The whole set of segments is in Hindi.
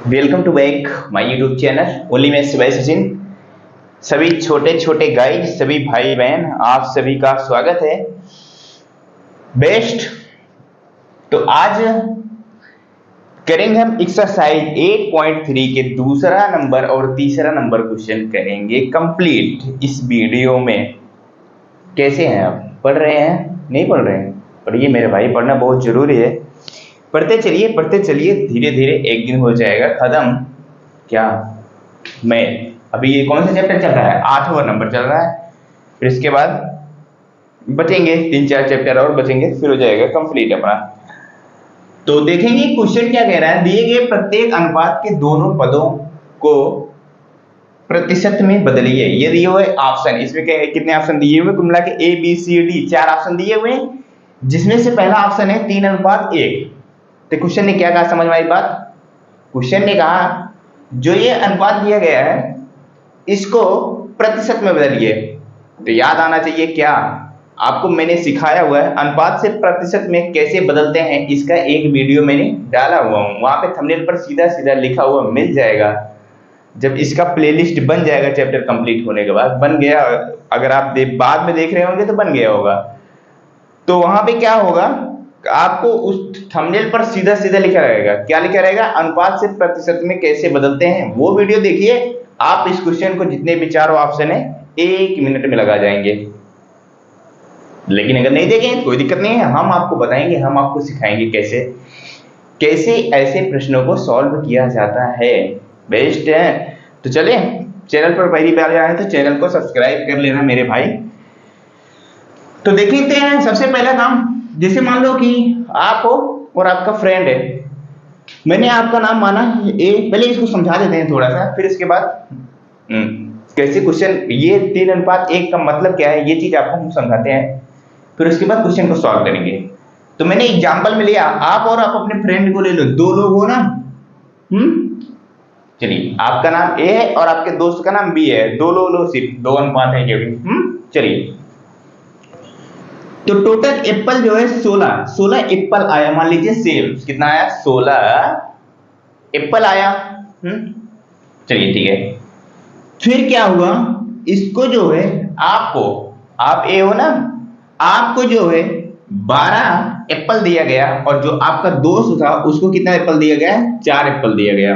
Welcome to back my YouTube channel only मैं शिवाय सचिन। सभी छोटे छोटे गाइस, सभी भाई बहन, आप सभी का स्वागत है। बेस्ट। तो आज करेंगे हम एक्सरसाइज 8.3 के दूसरा नंबर और तीसरा नंबर क्वेश्चन करेंगे कंप्लीट इस वीडियो में। कैसे हैं आप? पढ़ रहे हैं? नहीं पढ़ रहे हैं? पढ़िए मेरे भाई, पढ़ना बहुत जरूरी है। पढ़ते चलिए, धीरे धीरे एक दिन हो जाएगा खत्म। क्या मैं अभी ये कौन सा चैप्टर चल रहा है? 8वां नंबर चल रहा है। फिर इसके बाद बचेंगे 3-4 चैप्टर और बचेंगे, फिर हो जाएगा कंप्लीट अपना। तो देखेंगे क्वेश्चन क्या कह रहा है। दिए गए प्रत्येक अनुपात के दोनों पदों को प्रतिशत में बदलिए। ये दिए हुए ऑप्शन, इसमें कितने ऑप्शन दिए हुए? कुल मिला के ABCD 4 ऑप्शन दिए हुए, जिसमें से पहला ऑप्शन है 3:1। तो क्वेश्चन ने क्या कहा, समझ में आई बात? क्वेश्चन ने कहा जो ये अनुपात दिया गया है इसको प्रतिशत में बदलिए। तो याद आना चाहिए क्या आपको, मैंने सिखाया हुआ है अनुपात से प्रतिशत में कैसे बदलते हैं। इसका एक वीडियो मैंने डाला हुआ हूं, वहां पे थंबनेल पर सीधा सीधा लिखा हुआ मिल जाएगा। जब इसका प्लेलिस्ट बन जाएगा चैप्टर कंप्लीट होने के बाद, बन गया, अगर आप बाद में देख रहे होंगे तो बन गया होगा। तो वहां पे क्या होगा, आपको उस थंबनेल पर सीधा सीधा लिखा रहेगा। क्या लिखा रहेगा? अनुपात से प्रतिशत में कैसे बदलते हैं। वो वीडियो देखिए, आप इस क्वेश्चन को जितने भी चारों ऑप्शन है 1 मिनट में लगा जाएंगे। लेकिन अगर नहीं देखें कोई दिक्कत नहीं है, हम आपको बताएंगे, हम आपको सिखाएंगे कैसे कैसे ऐसे प्रश्नों को सॉल्व किया जाता है। बेस्ट है। तो चले, चैनल पर पहली बार आए तो चैनल को सब्सक्राइब कर लेना मेरे भाई। तो देख लेते हैं सबसे पहला काम। जैसे मान लो कि आप हो और आपका फ्रेंड है, मैंने आपका नाम माना ए। पहले इसको समझा देते हैं थोड़ा सा, फिर इसके बाद कैसे क्वेश्चन, ये 3:1 का मतलब क्या है, ये चीज आपको हम समझाते हैं। फिर उसके बाद क्वेश्चन को सॉल्व करेंगे। तो मैंने एग्जांपल में लिया, आप और आप अपने फ्रेंड को ले लो, 2 लोग हो ना। चलिए, आपका नाम ए है और आपके दोस्त का नाम बी है। 2 लोग लो, सिर्फ 2:5 है केवल। चलिए, तो टोटल एप्पल जो है 16 एप्पल आया। मान लीजिए सेब कितना आया? 16 एप्पल आया। चलिए ठीक है। फिर क्या हुआ, इसको जो है आपको, आप ए हो ना, आपको जो है 12 एप्पल दिया गया, और जो आपका दोस्त था उसको कितना एप्पल दिया गया? 4 एप्पल दिया गया।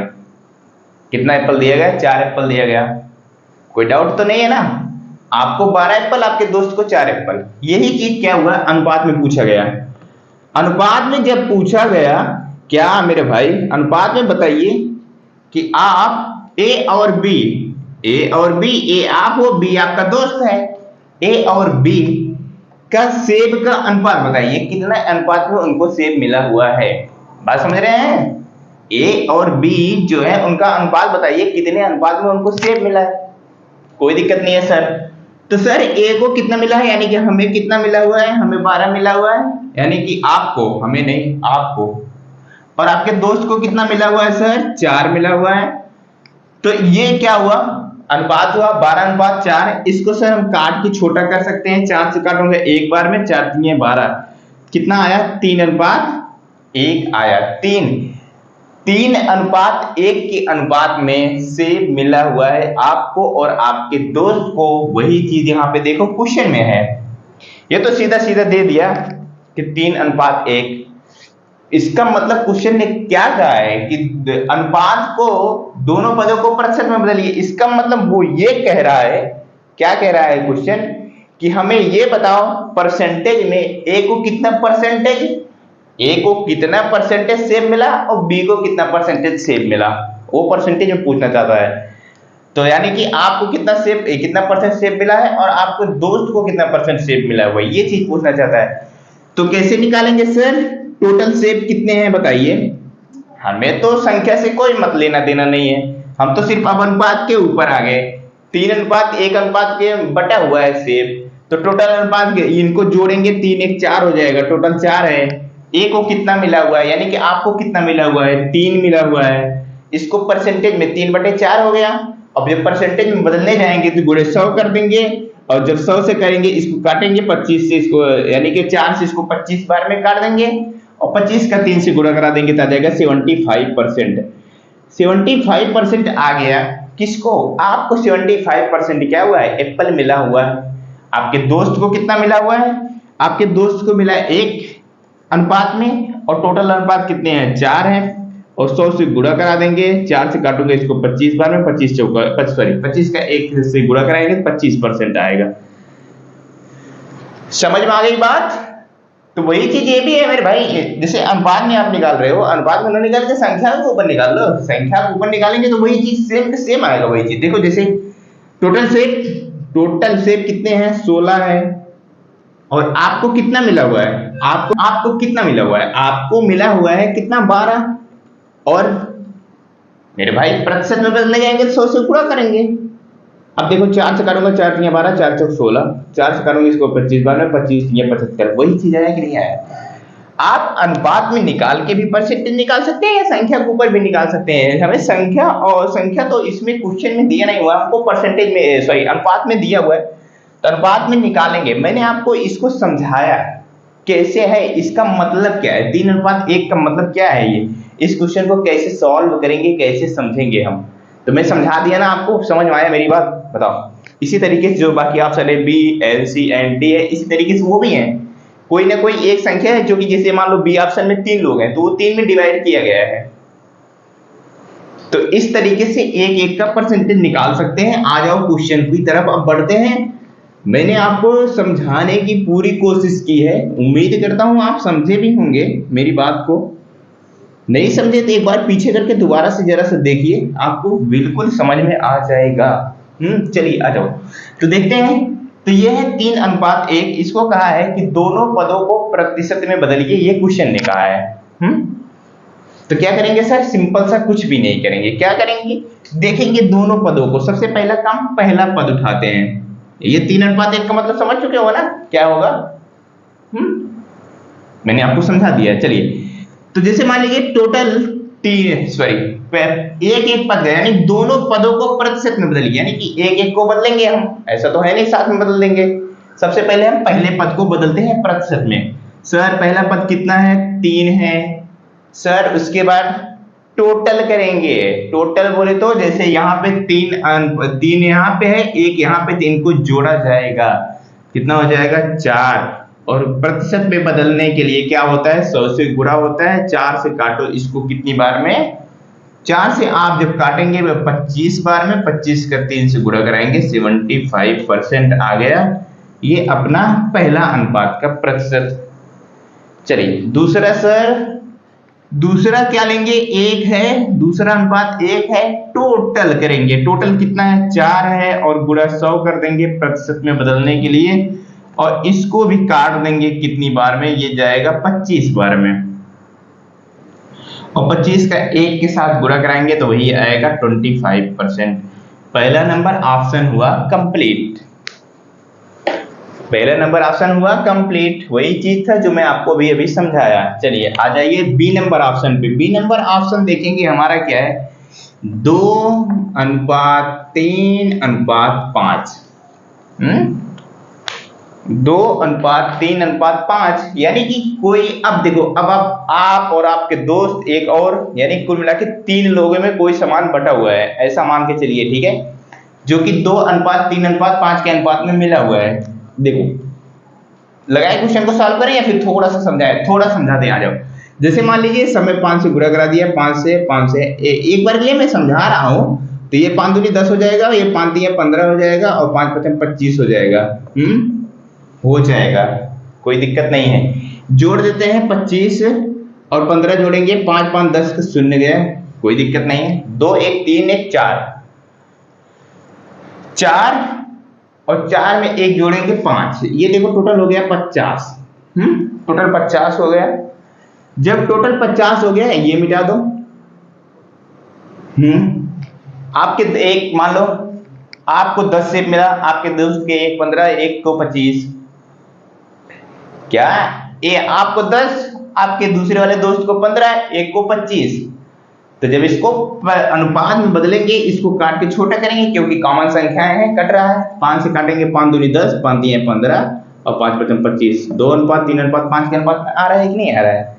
कितना एप्पल दिया गया? 4 एप्पल दिया गया। कोई डाउट तो नहीं है ना? आपको 12 एप्पल, आपके दोस्त को 4 एप्पल। यही चीज क्या हुआ, अनुपात में पूछा गया। अनुपात में जब पूछा गया, क्या मेरे भाई, अनुपात में बताइए कि आप ए और बी, ए आप हो, बी आपका दोस्त है, ए और बी का सेब का अनुपात बताइए, कितना अनुपात में उनको सेब मिला हुआ है। बात समझ रहे हैं? ए और बी जो है उनका अनुपात बताइए, कितने अनुपात में उनको सेब मिला है। कोई दिक्कत नहीं है सर। तो सर ए को कितना मिला है, यानी कि हमें कितना मिला हुआ है? हमें 12 मिला हुआ है, यानी कि आपको, हमें नहीं आपको। और आपके दोस्त को कितना मिला हुआ है सर? 4 मिला हुआ है। तो ये क्या हुआ, अनुपात हुआ 12:4। इसको सर हम काट के छोटा कर सकते हैं, 4 से काटोगे एक बार में, 4 3 12, कितना आया? 3:1 आया। 3:1 के अनुपात में सेब मिला हुआ है आपको और आपके दोस्त को। वही चीज यहाँ पे देखो क्वेश्चन में है। ये तो सीधा सीधा दे दिया कि 3:1। इसका मतलब क्वेश्चन ने क्या कहा है कि अनुपात को, दोनों पदों को प्रतिशत में बदलिए। इसका मतलब वो ये कह रहा है, क्या कह रहा है क्वेश्चन, कि हमें ये बताओ परसेंटेज में ए को कितना परसेंटेज, ए को कितना परसेंटेज सेब मिला और बी को कितना परसेंटेज सेब मिला। वो परसेंटेज में पूछना चाहता है। तो यानी कि आपको कितना परसेंट सेब मिला है और आपको दोस्त को कितना परसेंट सेब मिला हुआ है, ये चीज पूछना चाहता है। तो कैसे निकालेंगे सर? टोटल सेब कितने हैं बताइए। हमें तो संख्या से कोई मत लेना देना नहीं है, हम तो सिर्फ अब अनुपात के ऊपर आ गए। 3:1 अनुपात के बटा हुआ है सेब, तो टोटल अनुपात इनको जोड़ेंगे, 3 1 4 हो जाएगा, टोटल 4 है। ए को कितना मिला हुआ है, यानी कि आपको कितना मिला हुआ है? 3 मिला हुआ है। इसको परसेंटेज में 3/4 हो गया। अब जब परसेंटेज में बदलने जाएंगे तो गुणे 100 कर देंगे, और जब 100 से करेंगे इसको काटेंगे 25 से, इसको यानी कि 4 से इसको 25 बार में काट देंगे, और 25 का 3 से गुणा करा देंगे तो आ जाएगा 75%। 75% आ गया। किसको? आपको 75% क्या हुआ है? एप्पल मिला हुआ है। आपके दोस्त को कितना मिला हुआ है? आपके दोस्त को मिला है 1 अनुपात में, और टोटल अनुपात कितने हैं? 4 हैं। और 100 से गुणा करा देंगे, 4 से काटोगे इसको 25 बार में, 25 चौका 25 का 1 से गुणा कराएंगे 25% आएगा। समझ में आ गई बात? तो वही चीज ये भी है मेरे भाई, जैसे अनुपात में आप निकाल रहे हो, अनुपात में ना निकाल के संख्या के ऊपर निकाल लो। संख्या के ऊपर निकालेंगे तो वही चीज सेम के सेम आएगा। वही चीज देखो, जैसे टोटल शेप कितने हैं? 16 है। और आपको कितना मिला हुआ है? आपको कितना मिला हुआ है? आपको मिला हुआ है कितना? 12। और मेरे भाई प्रतिशत में बदलने जाएंगे तो 100 से गुणा करेंगे। अब देखो 4 से काटूंगा, 4 3 12, 4 चौक 16, 4 से काटूंगे इसको 25 बार में, 25 3 75। वही चीज आया कि नहीं आया? आप अनुपात में निकाल के भी परसेंटेज निकाल सकते हैं, या संख्या के ऊपर भी निकाल सकते हैं। हमें संख्या तो इसमें क्वेश्चन में दिया नहीं हुआ, हमको परसेंटेज में सॉरी अनुपात में दिया हुआ है, तो अनुपात में निकालेंगे। मैंने आपको इसको समझाया कैसे है, इसका मतलब क्या है, 3:1 का मतलब क्या है, ये इस क्वेश्चन को कैसे सॉल्व करेंगे, कैसे समझेंगे हम। तो मैं समझा दिया ना आपको, समझ में आया मेरी बात? बताओ। इसी तरीके से जो बाकी ऑप्शन है B, L, C and D है, इसी तरीके से वो भी है। कोई ना कोई एक संख्या है जो कि जैसे मान लो बी ऑप्शन में 3 लोग हैं, तो वो 3 में डिवाइड किया गया है। तो इस तरीके से एक एक का परसेंटेज निकाल सकते हैं। आ जाओ क्वेश्चन की तरफ अब बढ़ते हैं। मैंने आपको समझाने की पूरी कोशिश की है, उम्मीद करता हूं आप समझे भी होंगे मेरी बात को। नहीं समझे तो एक बार पीछे करके दोबारा से जरा सा देखिए, आपको बिल्कुल समझ में आ जाएगा। चलिए आ जाओ, तो देखते हैं। तो ये है 3:1। इसको कहा है कि दोनों पदों को प्रतिशत में बदलिए, ये क्वेश्चन ने कहा है। तो क्या करेंगे सर? सिंपल सा कुछ भी नहीं करेंगे। क्या करेंगे? देखेंगे दोनों पदों को। सबसे पहला काम, पहला पद उठाते हैं। ये 3:1 का मतलब समझ चुके हो ना क्या होगा? मैंने आपको समझा दिया। चलिए, तो जैसे मान लीजिए टोटल एक एक पद है, यानी दोनों पदों को प्रतिशत में बदलिए, यानी कि एक एक को बदलेंगे हम, ऐसा तो है नहीं साथ में बदल देंगे। सबसे पहले हम पहले पद को बदलते हैं प्रतिशत में। सर पहला पद कितना है? 3 है सर। उसके बाद टोटल करेंगे। टोटल बोले तो जैसे यहाँ पे 3 यहाँ पे है, 1 यहाँ पे, 3 को जोड़ा जाएगा, कितना हो जाएगा? 4। और प्रतिशत में बदलने के लिए क्या होता है? 100 से गुणा होता है। 4 से काटो इसको कितनी बार में? 4 से आप जब काटेंगे 25 बार में, 25 का 3 से गुणा कराएंगे, 75% आ गया। ये अपना पहला अनुपात का प्रतिशत। चलिए दूसरा सर, दूसरा क्या लेंगे? 1 है, दूसरा अनुपात 1 है। टोटल करेंगे। टोटल कितना है? 4 है, और गुणा 100 कर देंगे प्रतिशत में बदलने के लिए, और इसको भी काट देंगे कितनी बार में? ये जाएगा 25 बार में, और 25 का 1 के साथ गुणा कराएंगे तो वही आएगा 25%। पहला नंबर ऑप्शन हुआ कंप्लीट। पहला नंबर ऑप्शन हुआ कंप्लीट। वही चीज था जो मैं आपको भी अभी समझाया। चलिए आ जाइए बी नंबर ऑप्शन पे। बी नंबर ऑप्शन देखेंगे हमारा क्या है? 2:3:5। 2:3:5, यानी कि कोई, अब देखो, अब आप और आपके दोस्त एक और, यानी कुल मिला के 3 लोगों में कोई सामान बटा हुआ है, ऐसा मान के चलिए, ठीक है, जो कि 2:3:5 के अनुपात में मिला हुआ है। देखो लगाए क्वेश्चन को सॉल्व करें या फिर थोड़ा सा समझाए? थोड़ा समझा दें, आ जाओ। जैसे मान लीजिए समय 5 से गुणा करा दिया, 5 से एक बार के लिए मैं समझा रहा हूं, तो ये 5 दूनी 10 हो जाएगा, ये 5 दिया 15 हो जाएगा, और 5 5 25 हो जाएगा। हो जाएगा, कोई दिक्कत नहीं है। जोड़ देते हैं 25 और 15 जोड़ेंगे, 5 5 10 का 0 गया, कोई दिक्कत नहीं है। 2 1 3 1 4 और 4 में 1 जोड़ेंगे 5, ये देखो टोटल हो गया 50। टोटल 50 हो गया। जब टोटल 50 हो गया, ये मिटा दो। आपके एक मान लो आपको 10 से मिला, आपके दोस्त के 1 15, 1 को 25, क्या ये आपको 10, आपके दूसरे वाले दोस्त को 15, 1 को 25। तो जब इसको अनुपात में बदलेंगे, इसको काट के छोटा करेंगे, क्योंकि कॉमन संख्याएं हैं, कट रहा है। 5 से काटेंगे, 5 दूनी 10, 5 दिए 15, और 5 5 25। 2:3:5 के अनुपात में आ रहा है कि नहीं आ रहा है?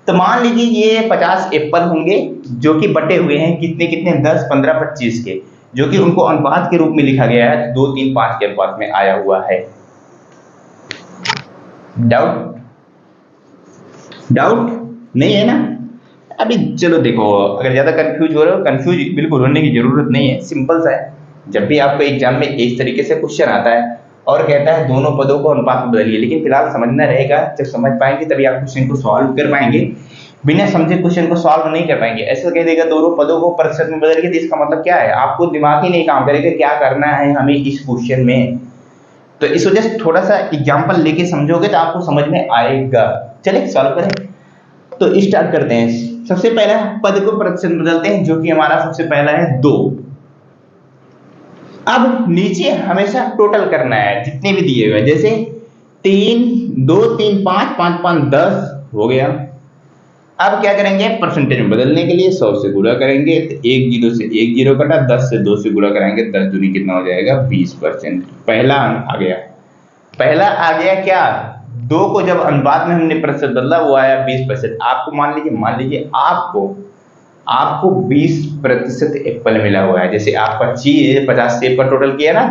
तो मान लीजिए ये 50 एप्पल होंगे जो कि बटे हुए हैं कितने कितने 10, 15, 25 के, जो कि उनको अनुपात के रूप में लिखा गया है 2, 3, 5 के अनुपात में आया हुआ है। डाउट नहीं है ना? अभी चलो देखो, अगर ज्यादा कंफ्यूज हो रहे हो, कंफ्यूज बिल्कुल होने की जरूरत नहीं है, सिंपल सा है। जब भी आपको एग्जाम में इस तरीके से क्वेश्चन आता है और कहता है दोनों पदों को अनुपात में बदलिए, लेकिन फिलहाल समझना रहेगा, जब समझ पाएंगे तभी आप क्वेश्चन को सॉल्व कर पाएंगे, बिना समझे क्वेश्चन को सॉल्व नहीं कर पाएंगे। ऐसा कह देगा दोनों पदों को प्रतिशत में बदलिए, तो इसका मतलब क्या है, आपको दिमाग ही नहीं काम करेगा क्या करना है हमें इस क्वेश्चन में। तो इस वजह से थोड़ा सा एग्जाम्पल लेके समझोगे तो आपको समझ में आएगा। चलिए सॉल्व करें, तो स्टार्ट करते हैं। सबसे पहला पद को प्रतिशत में बदलते हैं, जो कि हमारा सबसे पहला है 2। अब नीचे हमेशा टोटल करना है जितने भी दिए हुए, जैसे 3, 2, 3, 5, 5, 5, 10 हो गया। अब क्या करेंगे, परसेंटेज में बदलने के लिए 100 से गुणा करेंगे, तो 1 0 से 1 0 कटा, 10 से 2 से गुणा कराएंगे, 10 दूनी कितना हो जाएगा 20%। पहला आ गया, क्या 2 को जब अनुपात में हमने प्रतिशत बदला वो आया 20%। आपको मान लीजिए आपको 20% एप्पल मिला हुआ है। जैसे आप 50 सेब का टोटल किया ना,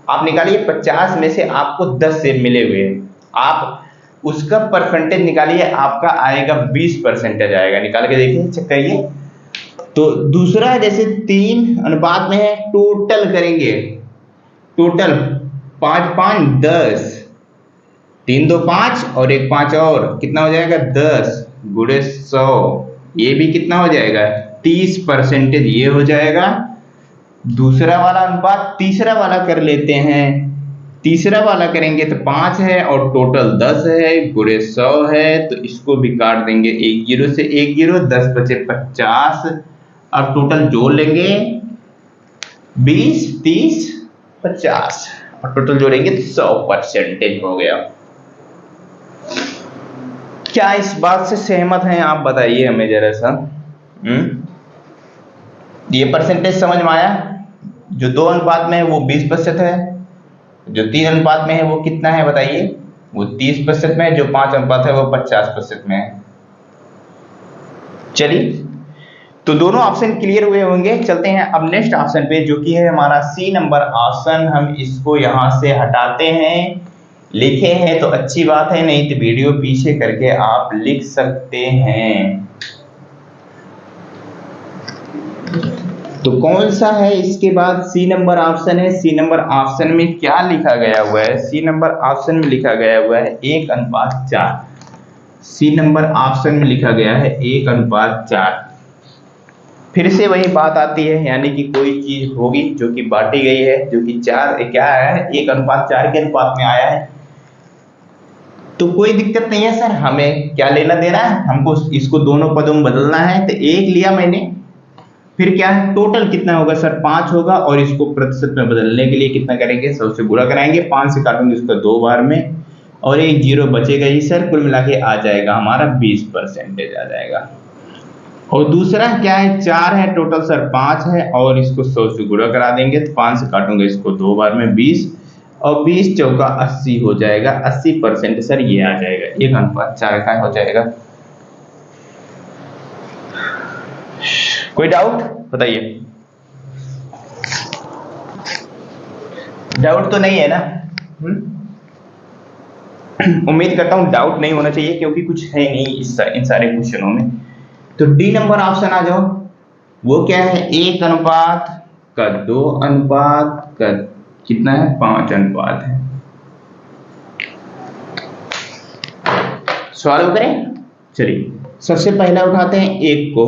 आप निकालिए 50 में से आपको 10 सेब मिले हुए हैं, आप उसका परसेंटेज निकालिए, आपका आएगा 20% आएगा। निकाल के देखिए, चेक करिए। तो दूसरा जैसे 3 अनुपात में है, टोटल करेंगे, टोटल 5, 5, 10, 3, 2, 5 और 1 5 और कितना हो जाएगा 10 गुणे 100, ये भी कितना हो जाएगा 30%, ये हो जाएगा दूसरा वाला अनुपात। तीसरा वाला कर लेते हैं, तीसरा वाला करेंगे तो 5 है और टोटल 10 है गुणे 100 है, तो इसको भी काट देंगे 1 0 से 1 0, 10 बचे 50। अब टोटल जोड़ लेंगे 20, 30, 50 और टोटल जोड़ेंगे तो 100% हो गया। क्या इस बात से सहमत हैं आप, बताइए हमें जरा सा। ये परसेंटेज समझ में आया? जो 2 अनुपात में है वो 20% है, जो 3 अनुपात में है वो कितना है बताइए, वो 30% में है, जो 5 अनुपात है वो 50% में है। चलिए, तो दोनों ऑप्शन क्लियर हुए होंगे। चलते हैं अब नेक्स्ट ऑप्शन पे, जो कि है हमारा सी नंबर ऑप्शन। हम इसको यहां से हटाते हैं, लिखे हैं तो अच्छी बात है, नहीं तो वीडियो पीछे करके आप लिख सकते हैं। तो कौन सा है इसके बाद, सी नंबर ऑप्शन है। सी नंबर ऑप्शन में क्या लिखा गया हुआ है, सी नंबर ऑप्शन में लिखा गया हुआ है 1:4। सी नंबर ऑप्शन में लिखा गया है 1:4। फिर से वही बात आती है, यानी कि कोई चीज होगी जो कि बांटी गई है, जो कि 4 क्या है 1:4 के अनुपात में आया है, तो कोई दिक्कत नहीं है सर, हमें क्या लेना देना है, हमको इसको दोनों पदों में बदलना है। तो 1 लिया मैंने, फिर क्या है टोटल कितना होगा सर 5 होगा, और इसको प्रतिशत में बदलने के लिए कितना करेंगे 100 से गुणा कराएंगे, 5 से काटूंगे इसको 2 बार में और 1 0 बचेगा ही सर, कुल मिला के आ जाएगा हमारा 20% आ जाएगा। और दूसरा क्या है 4 है, टोटल सर 5 है और इसको 100 से गुणा करा देंगे, तो 5 से काटूंगे इसको 2 बार में 20 और 20 चौका 80 हो जाएगा, 80% सर ये आ जाएगा, 1:4 का हो जाएगा। कोई डाउट बताइए? डाउट तो नहीं है ना? उम्मीद करता हूं डाउट नहीं होना चाहिए, क्योंकि कुछ है नहीं इन सारे क्वेश्चनों में। तो डी नंबर ऑप्शन आ जाओ, वो क्या है 1:2 अनुपात का कितना है 5 अनुपात है। सॉल्व करें, चलिए सबसे पहला उठाते हैं 1 को,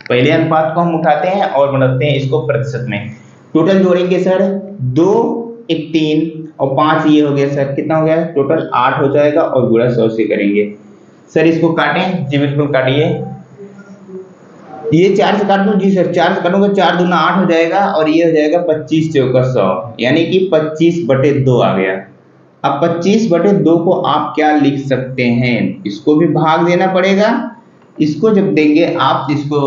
पहले अनुपात को हम उठाते हैं और बनाते हैं इसको प्रतिशत में। टोटल जोड़ेंगे सर 2, 1 3 और 5 ये हो गया सर, कितना हो गया टोटल 8 हो जाएगा और गुणा 100 से करेंगे। सर इसको काटें, जी बिल्कुल काटिए, ये 4 से काट दूं, जी सर 4 से काटूंगा 4 दूना 8 हो जाएगा और ये हो जाएगा 25 चौका 100, यानी कि 25/2 आ गया। अब 25/2 को आप क्या लिख सकते हैं, इसको भी भाग देना पड़ेगा, इसको जब देंगे आप इसको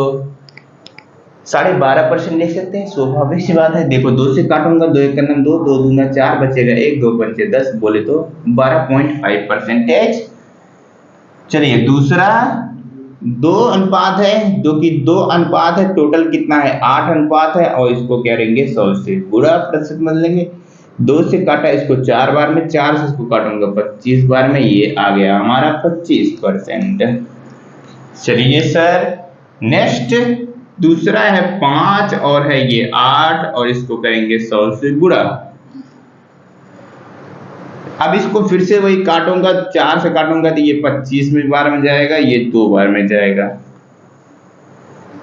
12.5% लिख सकते हैं, स्वाभाविक सी बात है। देखो 2 से काटूंगा, 2 1 2, 2 दूना 4 बचेगा 1, 2 पंचे 10, बोले तो 12.5%। चलिए दूसरा दो अनुपात है, जो कि 2 अनुपात है, टोटल कितना है 8 अनुपात है, और इसको क्या करेंगे 100 से पूरा प्रतिशत बदलेंगे। 2 से काटा इसको 4 बार में, 4 से इसको काटूंगा 25 बार में, ये आ गया हमारा 25%। चलिए सर नेक्स्ट दूसरा है 5 और है ये 8, और इसको करेंगे 100 से गुणा। अब इसको फिर से वही काटूंगा, 4 से काटूंगा तो ये 25 में बार में जाएगा, ये 2 बार में जाएगा।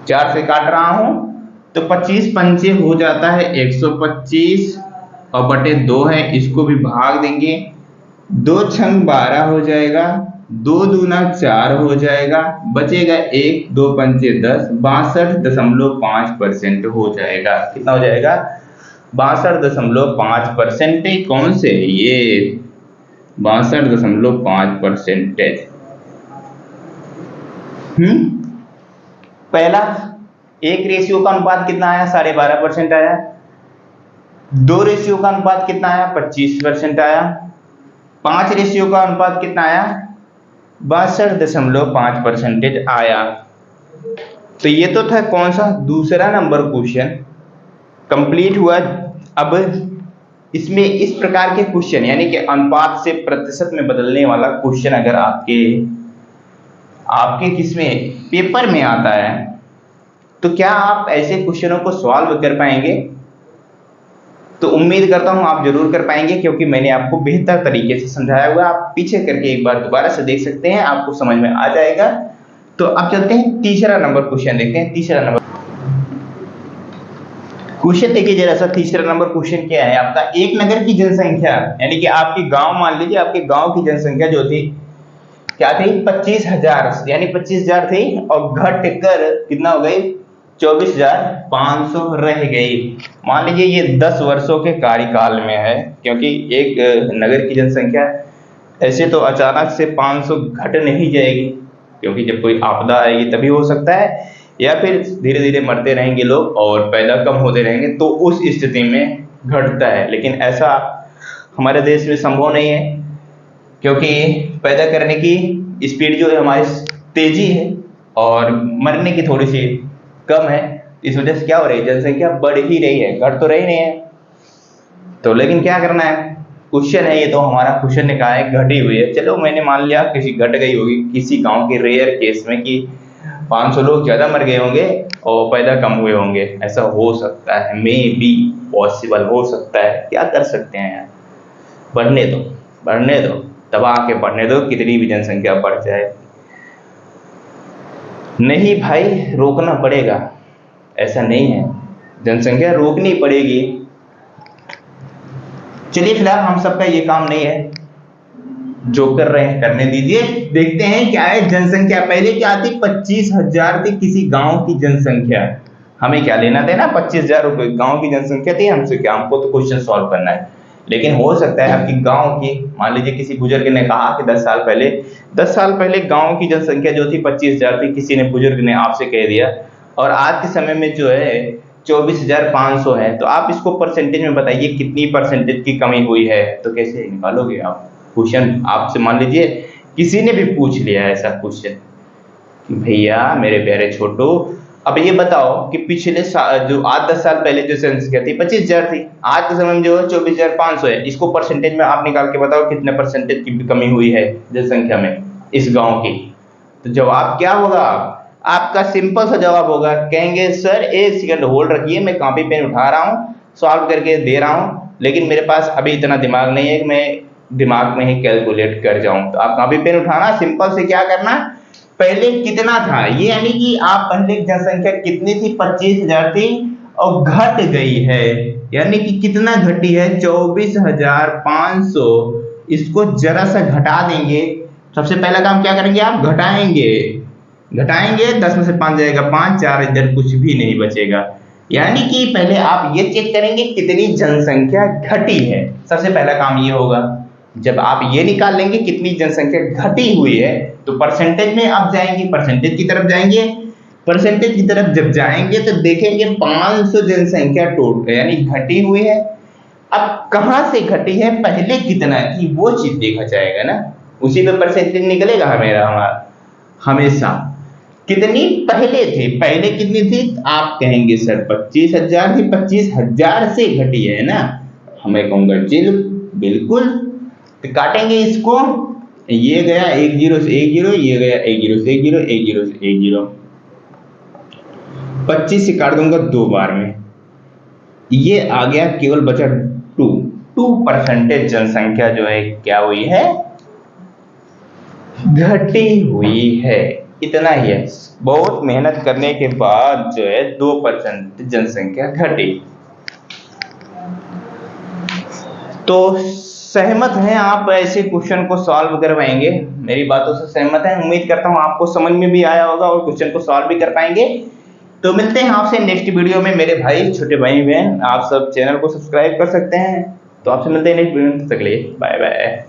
4 से काट रहा हूं तो 25 पंचे हो जाता है 125, और बटे 2 है, इसको भी भाग देंगे, 2 छंग 12 हो जाएगा, 2 दूना 4 हो जाएगा, बचेगा 1, 2 पंचे 10, 62.5% हो जाएगा। कितना हो जाएगा 62.5%। कौन से ये 62.5%। पहला 1 रेशियो का अनुपात कितना आया 12.5% आया। 2 रेशियो का अनुपात कितना आया 25% आया। 5 रेशियो का अनुपात कितना आया 62.5% आया। तो ये तो था कौन सा दूसरा नंबर क्वेश्चन कंप्लीट हुआ। अब इसमें इस प्रकार के क्वेश्चन यानी कि अनुपात से प्रतिशत में बदलने वाला क्वेश्चन अगर आपके किसमें पेपर में आता है तो क्या आप ऐसे क्वेश्चनों को सॉल्व कर पाएंगे? तो उम्मीद करता हूं आप जरूर कर पाएंगे, क्योंकि मैंने आपको बेहतर तरीके से समझाया हुआ। आप पीछे करके एक बार दोबारा से देख सकते हैं, आपको समझ में आ जाएगा। तो अब चलते हैं तीसरा नंबर क्वेश्चन देखते हैं। तीसरा नंबर क्वेश्चन देखिए जरा सा। तीसरा नंबर क्वेश्चन क्या है आपका, एक नगर की जनसंख्या यानी कि आपके गांव, मान लीजिए आपके गांव की जनसंख्या जो थी क्या थी 25,000 यानी 25,000 थी, और घट कर कितना हो गई 24,500 रह गई। मान लीजिए ये 10 वर्षों के कार्यकाल में है, क्योंकि एक नगर की जनसंख्या ऐसे तो अचानक से 500 घट नहीं जाएगी, क्योंकि जब कोई आपदा आएगी तभी हो सकता है, या फिर धीरे धीरे मरते रहेंगे लोग और पैदा कम होते रहेंगे, तो उस स्थिति में घटता है। लेकिन ऐसा हमारे देश में संभव नहीं है, क्योंकि पैदा करने की स्पीड जो है हमारी तेजी है और मरने की थोड़ी सी कम है। इस वजह से क्या हो रही है जनसंख्या बढ़ ही रही है, घट तो रही नहीं है। तो लेकिन क्या करना है, क्वेश्चन है ये, तो हमारा क्वेश्चन ने कहा है घटी हुई है। चलो मैंने मान लिया किसी घट गई होगी किसी गांव के रेयर केस में कि 500 लोग ज्यादा मर गए होंगे और पैदा कम हुए होंगे, ऐसा हो सकता है, मे बी पॉसिबल हो सकता है। क्या कर सकते हैं यार, बढ़ने दो बढ़ने दो, दबा के बढ़ने दो, कितनी भी जनसंख्या बढ़ जाए। नहीं भाई रोकना पड़ेगा, ऐसा नहीं है, जनसंख्या रोकनी पड़ेगी। चलिए फिलहाल हम सबका ये काम नहीं है, जो कर रहे हैं करने दीजिए। देखते हैं क्या है जनसंख्या। पहले क्या थी 25,000 थी किसी गांव की जनसंख्या, हमें क्या लेना देना 25,000 रुपए गांव की जनसंख्या थी, हमसे क्या, हमको तो क्वेश्चन सॉल्व करना है। लेकिन हो सकता है आपकी गांव की, मान लीजिए किसी बुजुर्ग ने कहा कि 10 साल पहले गांव की जनसंख्या जो थी 25,000 थी, किसी ने बुजुर्ग ने आपसे कह दिया, और आज के समय में जो है 24,500 है। तो आप इसको परसेंटेज में बताइए कितनी परसेंटेज की कमी हुई है, तो कैसे निकालोगे आप? क्वेश्चन आपसे मान लीजिए किसी ने भी पूछ लिया ऐसा क्वेश्चन कि भैया मेरे प्यारे छोटू, अब ये बताओ कि पिछले जो 8-10 साल पहले जो जनसंख्या थी 25,000 थी, आज के समय में जो है 24,500 है, इसको परसेंटेज में आप निकाल के बताओ कितने परसेंटेज की कमी हुई है जनसंख्या में इस गांव की। तो जवाब क्या होगा आपका? सिंपल सा जवाब होगा, कहेंगे सर 1 सेकंड होल्ड रखिए, मैं कॉपी पेन उठा रहा हूँ, सॉल्व करके दे रहा हूँ, लेकिन मेरे पास अभी इतना दिमाग नहीं है कि मैं दिमाग में ही कैलकुलेट कर जाऊं। तो आप कॉपी पेन उठाना, सिंपल से क्या करना, पहले कितना था ये, यानी कि आप पहले जनसंख्या कितनी थी 25,000 थी और घट गई है, यानी कि कितना घटी है 24,500, इसको जरा सा घटा देंगे। सबसे पहला काम क्या करेंगे आप, घटाएंगे 10 में से 5 जाएगा 5, 4 इधर कुछ भी नहीं बचेगा। यानी कि पहले आप ये चेक करेंगे कितनी जनसंख्या घटी है, सबसे पहला काम ये होगा। जब आप ये निकाल लेंगे कितनी जनसंख्या घटी हुई है, तो परसेंटेज में आप जाएंगे, परसेंटेज की तरफ जाएंगे। परसेंटेज की तरफ जब जाएंगे तो देखेंगे 500 जनसंख्या टोटल यानी घटी हुई है। अब कहां से घटी है, पहले कितना थी, वो चीज देखा जाएगा ना, उसी पे परसेंटेज निकलेगा हमारा हमेशा। कितनी पहले थे, पहले कितनी थी आप कहेंगे सर 25,000 थी, 25,000 से घटी है ना, हमें कांग्रेचुलेट बिल्कुल। तो काटेंगे इसको, ये गया 10 से 10, ये गया 10 से 10, 10 से 10, 25 से काट दूंगा 2 बार में, ये आ गया, केवल बचा 2% जनसंख्या जो है क्या हुई है, घटी हुई है। इतना ही है, बहुत मेहनत करने के बाद जो है 2% जनसंख्या घटी। तो सहमत हैं आप ऐसे क्वेश्चन को सॉल्व करवाएंगे, मेरी बातों से सहमत हैं, उम्मीद करता हूं आपको समझ में भी आया होगा और क्वेश्चन को सॉल्व भी कर पाएंगे। तो मिलते हैं आपसे नेक्स्ट वीडियो में मेरे भाई, छोटे भाई बहन, आप सब चैनल को सब्सक्राइब कर सकते हैं। तो आपसे मिलते हैं नेक्स्ट वीडियो में, तब तक के लिए बाय बाय।